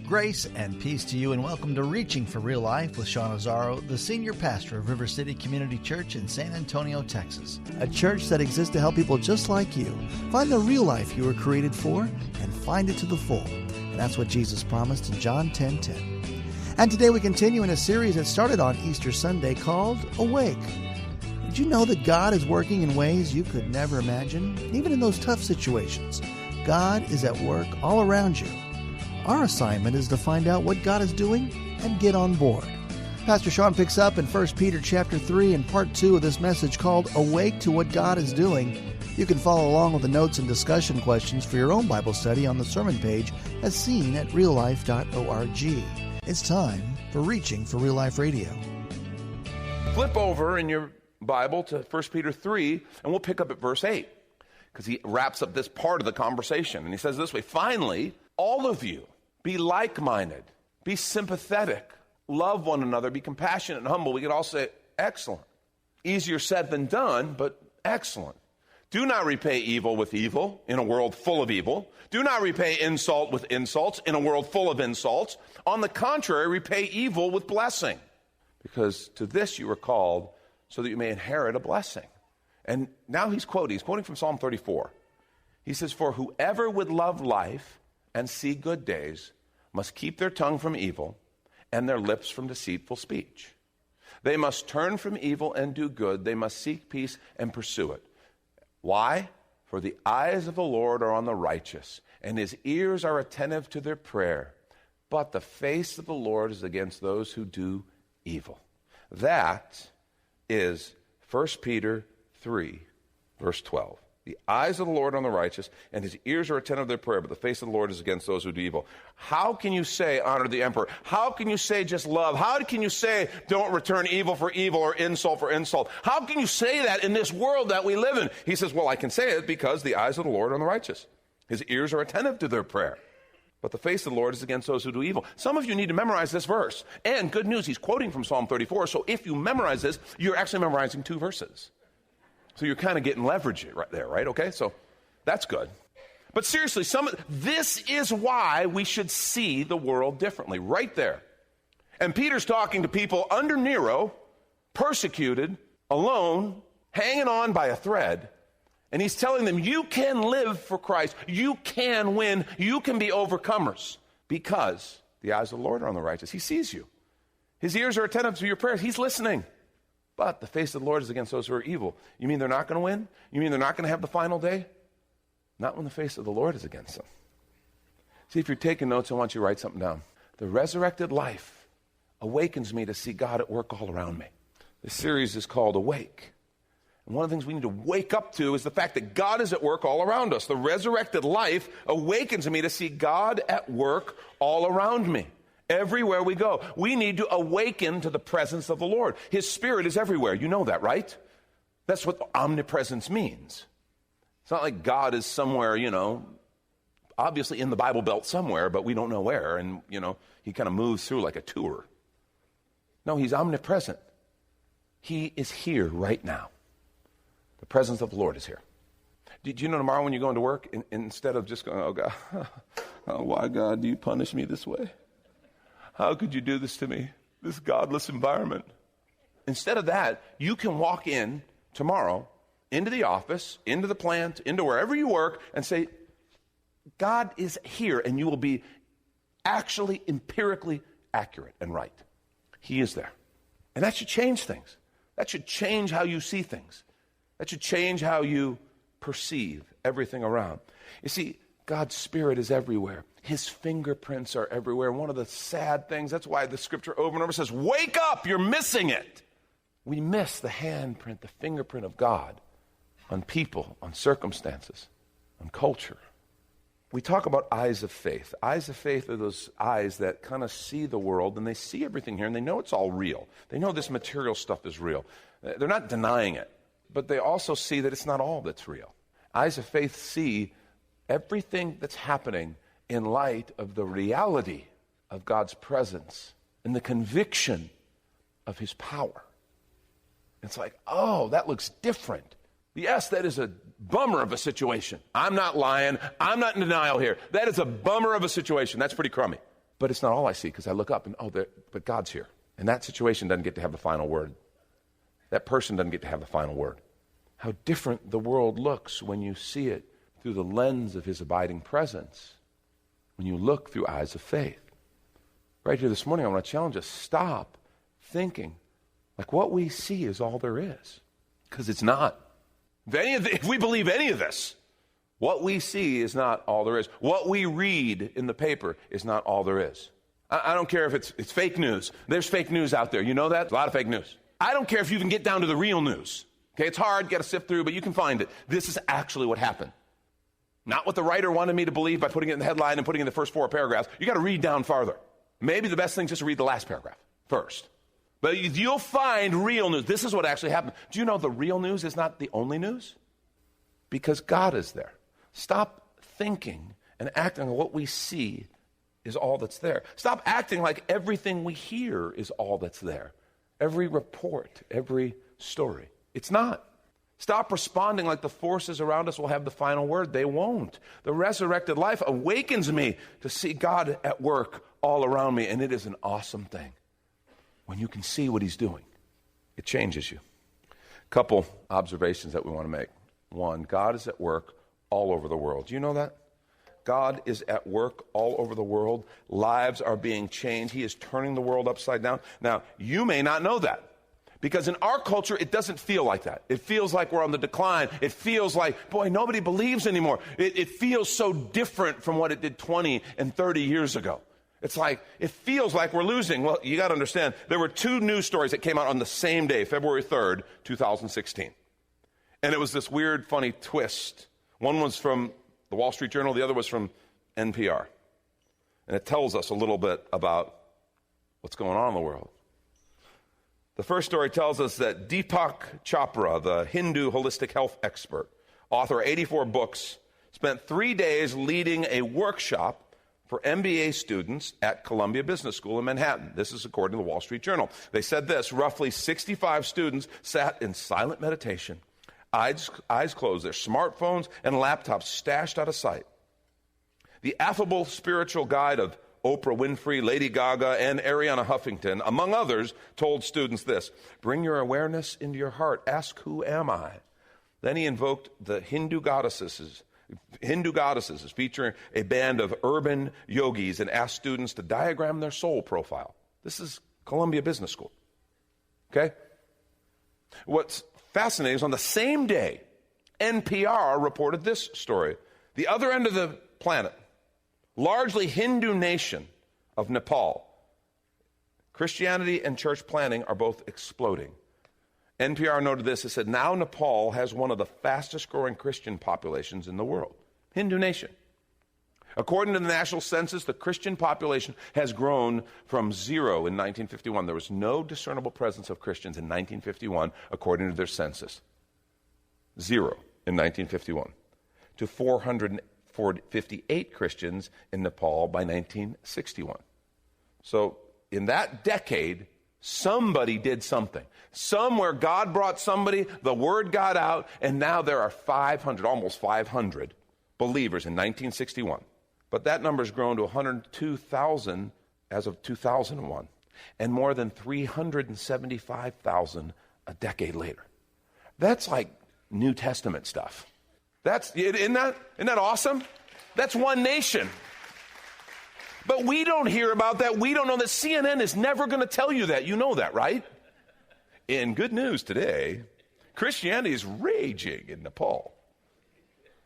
Grace and peace to you, and welcome to Reaching for Real Life with Sean Azzaro, the senior pastor of River City Community Church in San Antonio, Texas. A church that exists to help people just like you find the real life you were created for and find it to the full. And that's what Jesus promised in John 10:10. And today we continue in a series that started on Easter Sunday called Awake. Did you know that God is working in ways you could never imagine? Even in those tough situations, God is at work all around you. Our assignment is to find out what God is doing and get on board. Pastor Sean picks up in 1 Peter chapter 3 in part 2 of this message called Awake to What God is Doing. You can follow along with the notes and discussion questions for your own Bible study on the sermon page as seen at reallife.org. It's time for Reaching for Real Life Radio. Flip over in your Bible to 1 Peter 3, and we'll pick up at verse 8, because he wraps up this part of the conversation. And he says this way, finally, all of you, be like-minded, be sympathetic, love one another, be compassionate and humble. We could all say excellent. Easier said than done, but excellent. Do not repay evil with evil in a world full of evil. Do not repay insult with insults in a world full of insults. On the contrary, repay evil with blessing, because to this you were called so that you may inherit a blessing. And now he's quoting from Psalm 34. He says, for whoever would love life and see good days must keep their tongue from evil and their lips from deceitful speech. They must turn from evil and do good. They must seek peace and pursue it. Why? For the eyes of the Lord are on the righteous, and his ears are attentive to their prayer. But the face of the Lord is against those who do evil. That is 1 Peter 3, verse 12. The eyes of the Lord are on the righteous, and his ears are attentive to their prayer, but the face of the Lord is against those who do evil. How can you say honor the emperor? How can you say just love? How can you say don't return evil for evil or insult for insult? How can you say that in this world that we live in? He says, well, I can say it because the eyes of the Lord are on the righteous. His ears are attentive to their prayer, but the face of the Lord is against those who do evil. Some of you need to memorize this verse. And good news, he's quoting from Psalm 34, so if you memorize this, you're actually memorizing 2 verses. So you're kind of getting leverage right there, right? Okay, so that's good. But seriously, this is why we should see the world differently, right there. And Peter's talking to people under Nero, persecuted, alone, hanging on by a thread. And he's telling them, you can live for Christ. You can win. You can be overcomers because the eyes of the Lord are on the righteous. He sees you. His ears are attentive to your prayers. He's listening. But the face of the Lord is against those who are evil. You mean they're not going to win? You mean they're not going to have the final day? Not when the face of the Lord is against them. See, if you're taking notes, I want you to write something down. The resurrected life awakens me to see God at work all around me. This series is called Awake. And one of the things we need to wake up to is the fact that God is at work all around us. The resurrected life awakens me to see God at work all around me. Everywhere we go, we need to awaken to the presence of the Lord. His Spirit is everywhere. You know that, right? That's what omnipresence means. It's not like God is somewhere, obviously in the Bible Belt somewhere, but we don't know where. And, he kind of moves through like a tour. No, he's omnipresent. He is here right now. The presence of the Lord is here. Did you know tomorrow when you're going to work, instead of just going, oh, God, oh, why, God, do you punish me this way? How could you do this to me, this godless environment? Instead of that, you can walk in tomorrow into the office, into the plant, into wherever you work, and say, God is here, and you will be actually empirically accurate and right. He is there. And that should change things. That should change how you see things. That should change how you perceive everything around. You see, God's Spirit is everywhere. His fingerprints are everywhere. One of the sad things, that's why the scripture over and over says, wake up, you're missing it. We miss the handprint, the fingerprint of God on people, on circumstances, on culture. We talk about eyes of faith. Eyes of faith are those eyes that kind of see the world, and they see everything here, and they know it's all real. They know this material stuff is real. They're not denying it, but they also see that it's not all that's real. Eyes of faith see everything that's happening in light of the reality of God's presence and the conviction of his power. It's like, oh, that looks different. Yes, that is a bummer of a situation. I'm not lying. I'm not in denial here. That is a bummer of a situation. That's pretty crummy. But it's not all I see, because I look up and, but God's here. And that situation doesn't get to have the final word. That person doesn't get to have the final word. How different the world looks when you see it through the lens of his abiding presence, when you look through eyes of faith. Right here this morning, I want to challenge us, stop thinking like what we see is all there is, because it's not. If we believe any of this, what we see is not all there is. What we read in the paper is not all there is. I don't care if it's fake news. There's fake news out there. You know that? There's a lot of fake news. I don't care if you can get down to the real news. Okay, it's hard, got to sift through, but you can find it. This is actually what happened. Not what the writer wanted me to believe by putting it in the headline and putting it in the first 4 paragraphs. You got to read down farther. Maybe the best thing is just to read the last paragraph first. But you'll find real news. This is what actually happened. Do you know the real news is not the only news? Because God is there. Stop thinking and acting like what we see is all that's there. Stop acting like everything we hear is all that's there. Every report, every story. It's not. Stop responding like the forces around us will have the final word. They won't. The resurrected life awakens me to see God at work all around me, and it is an awesome thing. When you can see what he's doing, it changes you. A couple observations that we want to make. One, God is at work all over the world. Do you know that? God is at work all over the world. Lives are being changed. He is turning the world upside down. Now, you may not know that, because in our culture, it doesn't feel like that. It feels like we're on the decline. It feels like, boy, nobody believes anymore. It feels so different from what it did 20 and 30 years ago. It's like, it feels like we're losing. Well, you got to understand, there were 2 news stories that came out on the same day, February 3rd, 2016. And it was this weird, funny twist. One was from the Wall Street Journal, the other was from NPR. And it tells us a little bit about what's going on in the world. The first story tells us that Deepak Chopra, the Hindu holistic health expert, author of 84 books, spent 3 days leading a workshop for MBA students at Columbia Business School in Manhattan. This is according to the Wall Street Journal. They said this: roughly 65 students sat in silent meditation, eyes closed, their smartphones and laptops stashed out of sight. The affable spiritual guide of Oprah Winfrey, Lady Gaga, and Ariana Huffington, among others, told students this: bring your awareness into your heart. Ask, who am I? Then he invoked the Hindu goddesses featuring a band of urban yogis, and asked students to diagram their soul profile. This is Columbia Business School. Okay? What's fascinating is on the same day, NPR reported this story. The other end of the planet, largely Hindu nation of Nepal, Christianity and church planting are both exploding. NPR noted this. It said, now Nepal has one of the fastest growing Christian populations in the world. Hindu nation. According to the national census, the Christian population has grown from 0 in 1951. There was no discernible presence of Christians in 1951, according to their census. 0 in 1951. To 458 Christians in Nepal by 1961. So in that decade, somebody did something. Somewhere God brought somebody, the word got out, and now there are 500, almost 500 believers in 1961. But that number's grown to 102,000 as of 2001, and more than 375,000 a decade later. That's like New Testament stuff. Isn't that awesome? That's one nation. But we don't hear about that. We don't know that. CNN is never going to tell you that. You know that, right? In good news today, Christianity is raging in Nepal.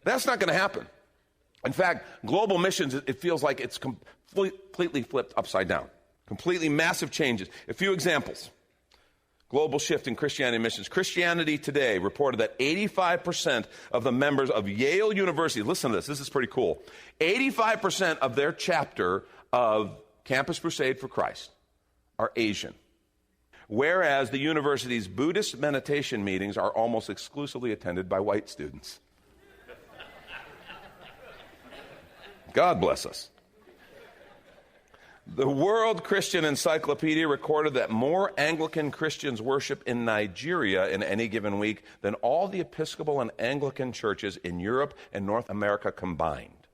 That's not going to happen. In fact, global missions, it feels like it's completely flipped upside down. Completely massive changes. A few examples. Global shift in Christianity missions. Christianity Today reported that 85% of the members of Yale University, listen to this, this is pretty cool. 85% of their chapter of Campus Crusade for Christ are Asian. Whereas the university's Buddhist meditation meetings are almost exclusively attended by white students. God bless us. The World Christian Encyclopedia recorded that more Anglican Christians worship in Nigeria in any given week than all the Episcopal and Anglican churches in Europe and North America combined.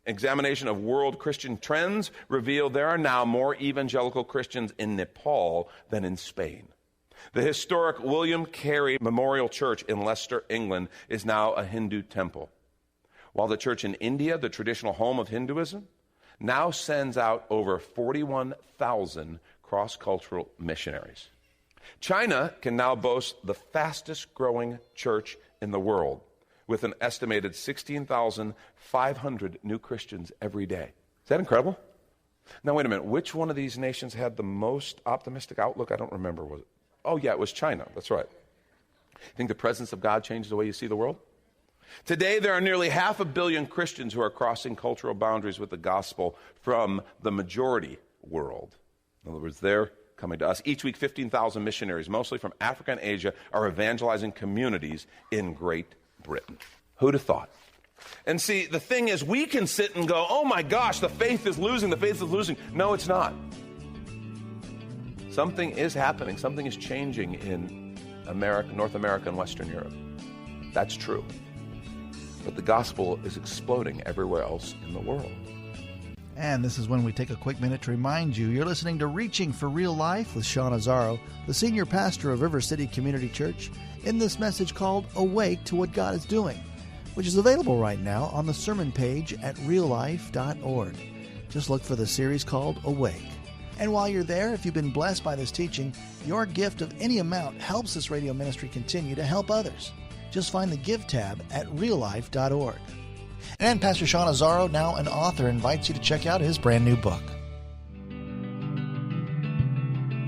examination of world Christian trends reveal there are now more evangelical Christians in Nepal than in Spain. The historic William Carey Memorial Church in Leicester, England, is now a Hindu temple, while the church in India, the traditional home of Hinduism, now sends out over 41,000 cross-cultural missionaries. China can now boast the fastest-growing church in the world, with an estimated 16,500 new Christians every day. Is that incredible? Now, wait a minute. Which one of these nations had the most optimistic outlook? I don't remember. Was it? Oh, yeah, it was China. That's right. You think the presence of God changes the way you see the world? Today, there are nearly 500 million Christians who are crossing cultural boundaries with the gospel from the majority world. In other words, they're coming to us. Each week, 15,000 missionaries, mostly from Africa and Asia, are evangelizing communities in Great Britain. Who'd have thought? And see, the thing is, we can sit and go, oh my gosh, the faith is losing, the faith is losing. No, it's not. Something is happening. Something is changing in America, North America, and Western Europe. That's true. But the gospel is exploding everywhere else in the world. And this is when we take a quick minute to remind you you're listening to Reaching for Real Life with Sean Azzaro, the senior pastor of River City Community Church, in this message called Awake to What God is Doing, which is available right now on the sermon page at reallife.org. Just look for the series called Awake. And while you're there, if you've been blessed by this teaching, your gift of any amount helps this radio ministry continue to help others. Just find the Give tab at reallife.org. And Pastor Sean Azzaro, now an author, invites you to check out his brand new book.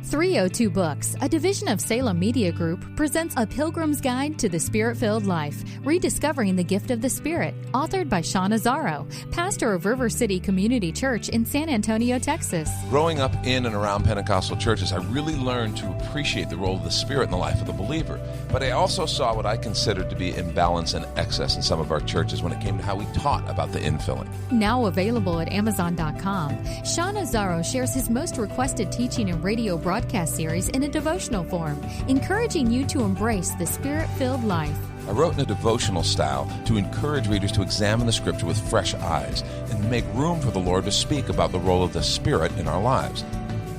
302 Books, a division of Salem Media Group, presents A Pilgrim's Guide to the Spirit-Filled Life, Rediscovering the Gift of the Spirit, authored by Sean Azzaro, pastor of River City Community Church in San Antonio, Texas. Growing up in and around Pentecostal churches, I really learned to appreciate the role of the Spirit in the life of the believer. But I also saw what I considered to be imbalance and excess in some of our churches when it came to how we taught about the infilling. Now available at Amazon.com, Sean Azzaro shares his most requested teaching and radio broadcast series in a devotional form, encouraging you to embrace the Spirit-filled life. I wrote in a devotional style to encourage readers to examine the Scripture with fresh eyes and make room for the Lord to speak about the role of the Spirit in our lives.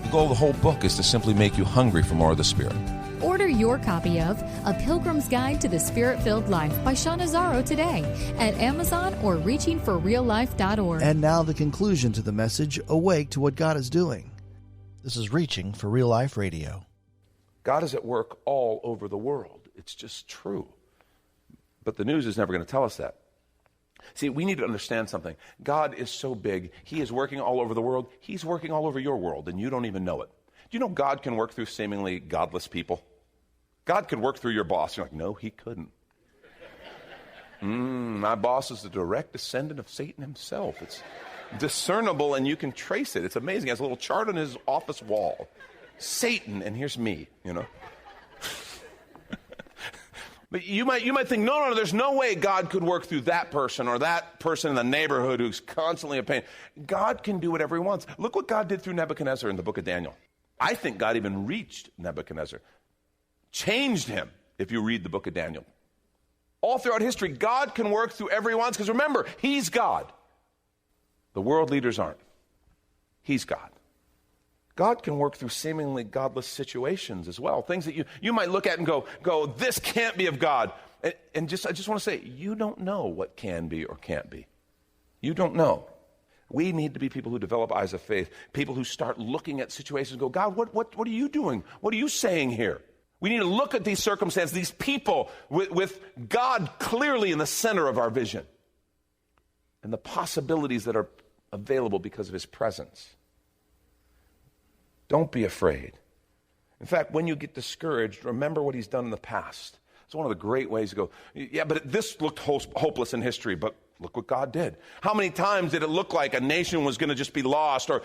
The goal of the whole book is to simply make you hungry for more of the Spirit. Order your copy of A Pilgrim's Guide to the Spirit-Filled Life by Sean Azzaro today at Amazon or reachingforreallife.org. And now the conclusion to the message, Awake to What God is Doing. This is Reaching for Real Life Radio. God is at work all over the world. It's just true. But the news is never going to tell us that. See, we need to understand something. God is so big. He is working all over the world. He's working all over your world, and you don't even know it. Do you know God can work through seemingly godless people? God could work through your boss. You're like, no, he couldn't. My boss is the direct descendant of Satan himself. It's discernible, and you can trace it. It's amazing. He has a little chart on his office wall. Satan, and here's me, you know. But you might think, no, there's no way God could work through that person or that person in the neighborhood who's constantly in pain. God can do whatever he wants. Look what God did through Nebuchadnezzar in the book of Daniel. I think God even reached Nebuchadnezzar, changed him, if you read the book of Daniel. All throughout history, God can work through everyone, because remember, he's God. The world leaders aren't. He's God. God can work through seemingly godless situations as well. Things that you might look at and go, this can't be of God. And I just want to say, you don't know what can be or can't be. You don't know. We need to be people who develop eyes of faith, people who start looking at situations and go, God, what are you doing? What are you saying here? We need to look at these circumstances, these people, with God clearly in the center of our vision, and the possibilities that are available because of his presence. Don't be afraid. In fact, when you get discouraged, remember what he's done in the past. It's one of the great ways to go, yeah, but this looked hopeless in history, but look what God did. How many times did it look like a nation was going to just be lost, or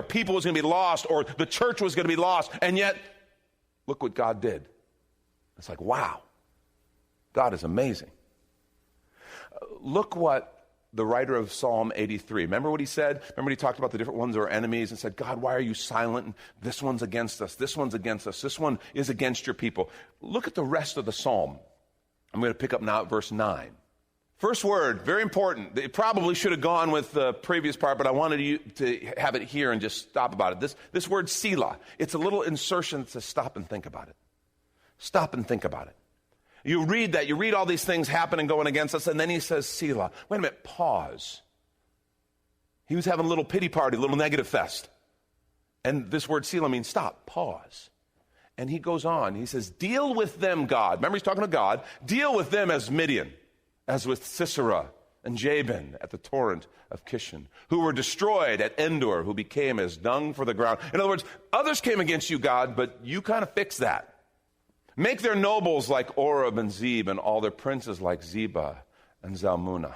people was going to be lost, or the church was going to be lost, and yet, look what God did. It's like, wow, God is amazing. Look what the writer of Psalm 83, remember what he said? Remember he talked about the different ones that are enemies and said, God, why are you silent? And this one's against us. This one's against us. This one is against your people. Look at the rest of the psalm. I'm going to pick up now at verse 9. First word, very important. It probably should have gone with the previous part, but I wanted you to have it here and just stop about it. This word Selah, it's a little insertion that says stop and think about it. Stop and think about it. You read that, you read all these things happening, going against us, and then he says Selah. Wait a minute, pause. He was having a little pity party, a little negative fest. And this word Selah means stop, pause. And he goes on, he says, deal with them, God. Remember, he's talking to God. Deal with them as Midian, as with Sisera and Jabin at the torrent of Kishon, who were destroyed at Endor, who became as dung for the ground. In other words, others came against you, God, but you kind of fixed that. Make their nobles like Oreb and Zeb, and all their princes like Zebah and Zalmunna,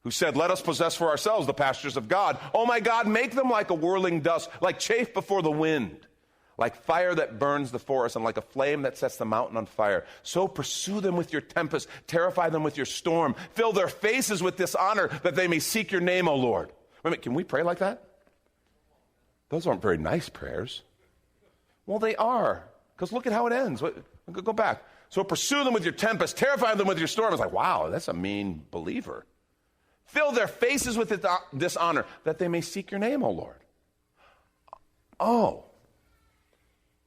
who said, let us possess for ourselves the pastures of God. Oh my God, make them like a whirling dust, like chaff before the wind, like fire that burns the forest, and like a flame that sets the mountain on fire. So pursue them with your tempest, terrify them with your storm, fill their faces with dishonor, that they may seek your name, O Lord. Wait a minute, can we pray like that? Those aren't very nice prayers. Well, they are, because look at how it ends. Go back. So pursue them with your tempest, terrify them with your storm. It's like, wow, that's a mean believer. Fill their faces with dishonor, that they may seek your name, O Lord. Oh.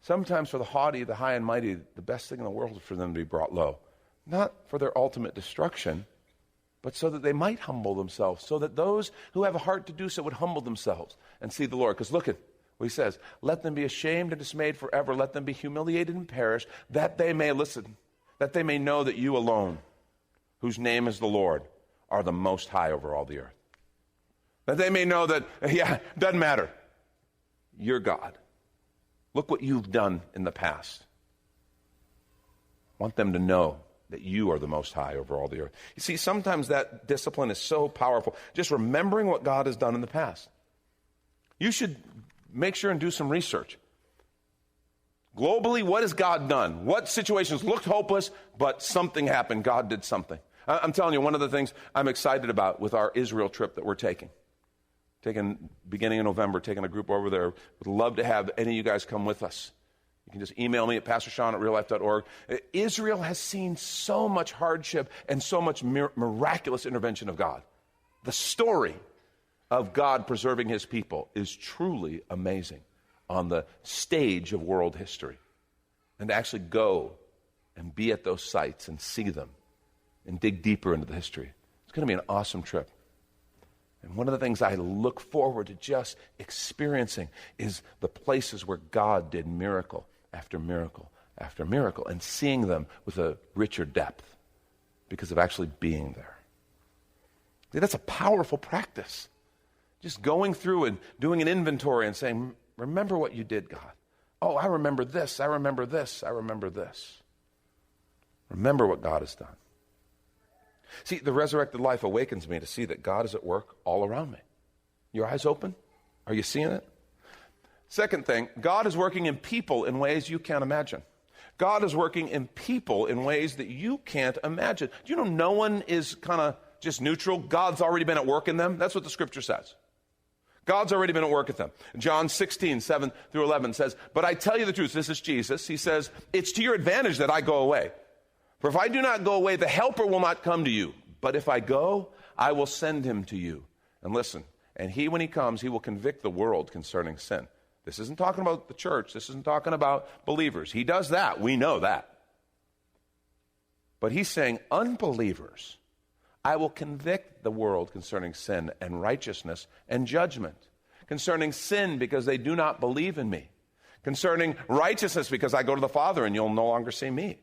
Sometimes for the haughty, the high and mighty, the best thing in the world is for them to be brought low. Not for their ultimate destruction, but so that they might humble themselves, so that those who have a heart to do so would humble themselves and see the Lord. Because look at what he says, let them be ashamed and dismayed forever, let them be humiliated and perish, that they may, listen, that they may know that you alone, whose name is the Lord, are the most high over all the earth. That they may know that, doesn't matter, you're God. Look what you've done in the past. I want them to know that you are the most high over all the earth. You see, sometimes that discipline is so powerful. Just remembering what God has done in the past. You should make sure and do some research. Globally, what has God done? What situations looked hopeless, but something happened? God did something. I'm telling you, one of the things I'm excited about with our Israel trip that we're taking beginning in November, taking a group over there. Would love to have any of you guys come with us. You can just email me at pastorshawn@reallife.org. Israel has seen so much hardship and so much miraculous intervention of God. The story of God preserving his people is truly amazing on the stage of world history. And to actually go and be at those sites and see them and dig deeper into the history. It's going to be an awesome trip. And one of the things I look forward to just experiencing is the places where God did miracle after miracle after miracle, and seeing them with a richer depth because of actually being there. See, that's a powerful practice. Just going through and doing an inventory and saying, remember what you did, God. Oh, I remember this, I remember this, I remember this. Remember what God has done. See, the resurrected life awakens me to see that God is at work all around me. Your eyes open? Are you seeing it? Second thing, God is working in people in ways you can't imagine. God is working in people in ways that you can't imagine. Do you know no one is kind of just neutral? God's already been at work in them. That's what the scripture says. God's already been at work at them. John 16, 7 through 11 says, but I tell you the truth, this is Jesus. He says, it's to your advantage that I go away. For if I do not go away, the helper will not come to you. But if I go, I will send him to you. And listen, and he, when he comes, he will convict the world concerning sin. This isn't talking about the church. This isn't talking about believers. He does that. We know that. But he's saying, unbelievers, I will convict the world concerning sin and righteousness and judgment. Concerning sin, because they do not believe in me. Concerning righteousness, because I go to the Father and you'll no longer see me.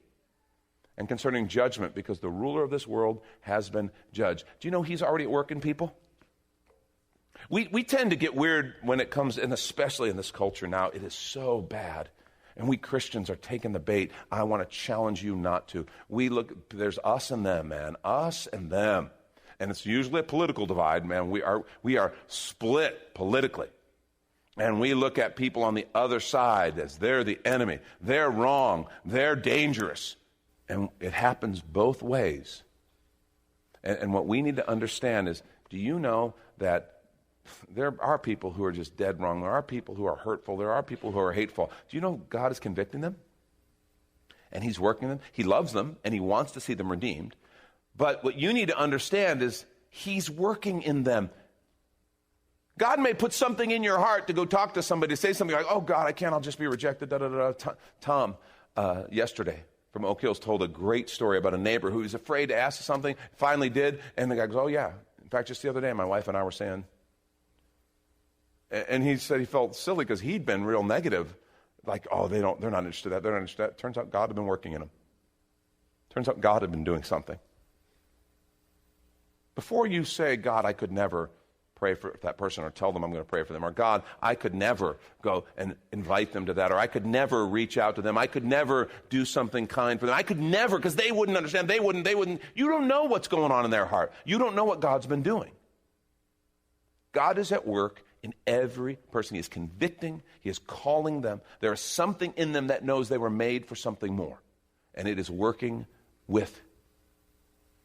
And concerning judgment, because the ruler of this world has been judged. Do you know he's already at work in people? We tend to get weird when it comes, and especially in this culture now, it is so bad. And we Christians are taking the bait. I want to challenge you not to. We look, there's us and them, man. Us and them. And it's usually a political divide, man. We are split politically. And we look at people on the other side as they're the enemy. They're wrong. They're dangerous. And it happens both ways. And what we need to understand is, do you know that there are people who are just dead wrong. There are people who are hurtful. There are people who are hateful. Do you know God is convicting them? And he's working them. He loves them, and he wants to see them redeemed. But what you need to understand is he's working in them. God may put something in your heart to go talk to somebody, say something like, oh, God, I can't, I'll just be rejected, Tom, yesterday from Oak Hills told a great story about a neighbor who was afraid to ask something, finally did, and the guy goes, oh, yeah. In fact, just the other day, my wife and I were saying, and he said he felt silly because he'd been real negative, like, oh, they're not interested in that, they're not interested in that. Turns out God had been working in him. Turns out God had been doing something. Before you say, God, I could never pray for that person or tell them I'm going to pray for them, or God, I could never go and invite them to that, or I could never reach out to them, I could never do something kind for them, I could never, because they wouldn't understand, they wouldn't. You don't know what's going on in their heart. You don't know what God's been doing. God is at work in every person. He is convicting, he is calling them. There is something in them that knows they were made for something more, and it is working with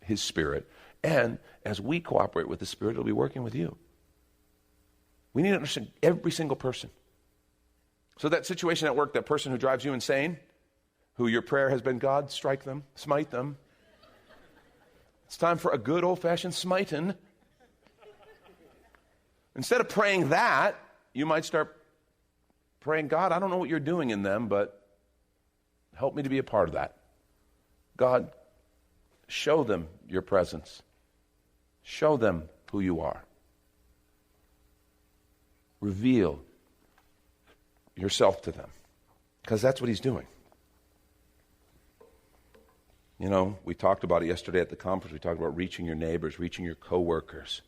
his Spirit. And as we cooperate with the Spirit, it'll be working with you. We need to understand every single person. So that situation at work, that person who drives you insane, who your prayer has been, God, strike them, smite them. It's time for a good old-fashioned smiting. Instead of praying that, you might start praying, God, I don't know what you're doing in them, but help me to be a part of that. God, show them your presence. Show them who you are. Reveal yourself to them, because that's what he's doing. You know, we talked about it yesterday at the conference. We talked about reaching your neighbors, reaching your coworkers.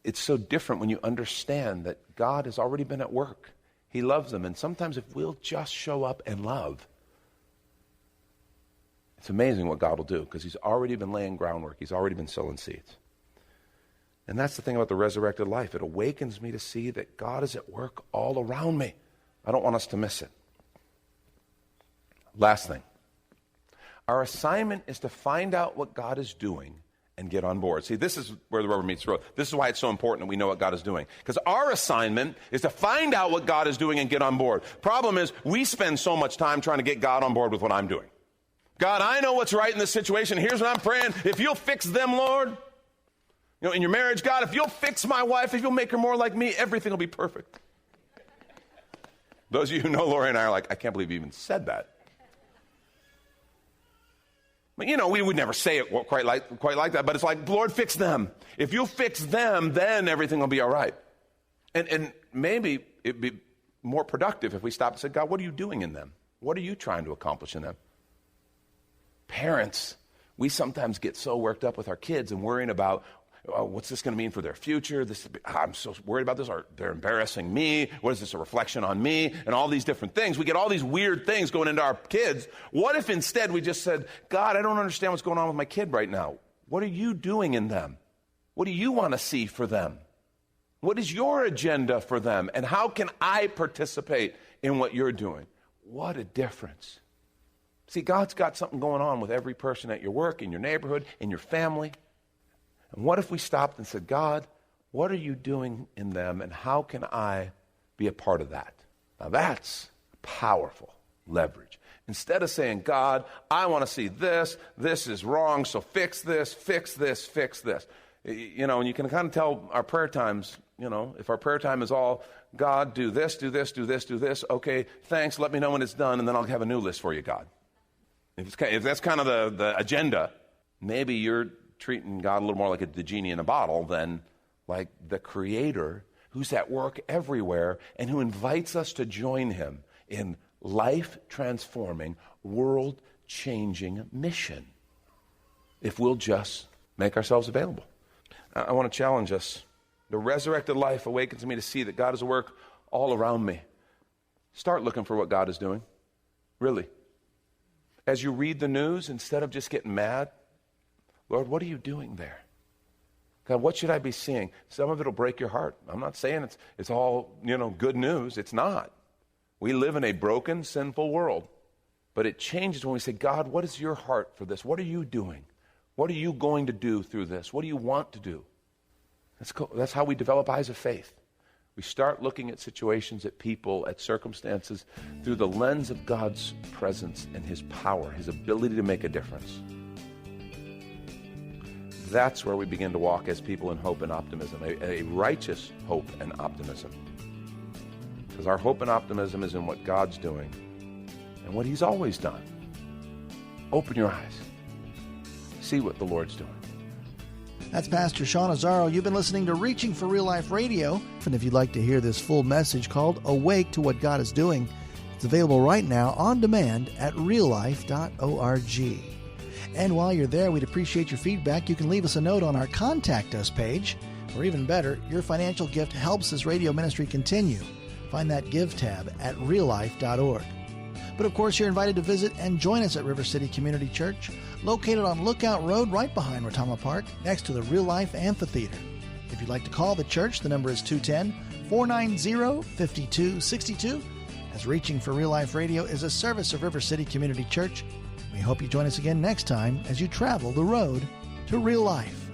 It's so different when you understand that God has already been at work. He loves them, and sometimes if we'll just show up and love, it's amazing what God will do, because he's already been laying groundwork. He's already been sowing seeds. And that's the thing about the resurrected life. It awakens me to see that God is at work all around me. I don't want us to miss it. Last thing. Our assignment is to find out what God is doing and get on board. See, this is where the rubber meets the road. This is why it's so important that we know what God is doing. Because our assignment is to find out what God is doing and get on board. Problem is, we spend so much time trying to get God on board with what I'm doing. God, I know what's right in this situation. Here's what I'm praying. If you'll fix them, Lord. You know, in your marriage, God, if you'll fix my wife, if you'll make her more like me, everything will be perfect. Those of you who know Lori and I are like, I can't believe you even said that. But, you know, we would never say it quite like that, but it's like, Lord, fix them. If you'll fix them, then everything will be all right. And maybe it'd be more productive if we stopped and said, God, what are you doing in them? What are you trying to accomplish in them? Parents, we sometimes get so worked up with our kids and worrying about, what's this going to mean for their future? I'm so worried about this. Or they're embarrassing me. What is this, a reflection on me? And all these different things. We get all these weird things going into our kids. What if instead we just said, God, I don't understand what's going on with my kid right now. What are you doing in them? What do you want to see for them? What is your agenda for them? And how can I participate in what you're doing? What a difference. See, God's got something going on with every person at your work, in your neighborhood, in your family. And what if we stopped and said, God, what are you doing in them, and how can I be a part of that? Now that's powerful leverage. Instead of saying, God, I want to see this is wrong, so fix this, fix this, fix this. You know, and you can kind of tell our prayer times, you know, if our prayer time is all, God, do this, do this, do this, do this, okay, thanks, let me know when it's done, and then I'll have a new list for you, God. If that's kind of the agenda, maybe you're treating God a little more like the genie in a bottle than like the Creator who's at work everywhere and who invites us to join him in life-transforming, world-changing mission if we'll just make ourselves available. I want to challenge us. The resurrected life awakens me to see that God is at work all around me. Start looking for what God is doing. Really. As you read the news, instead of just getting mad, Lord, what are you doing there? God, what should I be seeing? Some of it will break your heart. I'm not saying it's all, good news. It's not. We live in a broken, sinful world. But it changes when we say, God, what is your heart for this? What are you doing? What are you going to do through this? What do you want to do? That's how we develop eyes of faith. We start looking at situations, at people, at circumstances through the lens of God's presence and his power, his ability to make a difference. that's where we begin to walk as people in hope and optimism, a righteous hope and optimism. Because our hope and optimism is in what God's doing and what He's always done. Open your eyes. See what the Lord's doing. That's Pastor Sean Azzaro. You've been listening to Reaching for Real Life Radio. And if you'd like to hear this full message called Awake to What God is Doing, it's available right now on demand at reallife.org. And while you're there, we'd appreciate your feedback. You can leave us a note on our Contact Us page, or even better, your financial gift helps this radio ministry continue. Find that Give tab at reallife.org. But of course, you're invited to visit and join us at River City Community Church, located on Lookout Road right behind Rotama Park, next to the Real Life Amphitheater. If you'd like to call the church, the number is 210-490-5262, as Reaching for Real Life Radio is a service of River City Community Church. We hope you join us again next time as you travel the road to real life.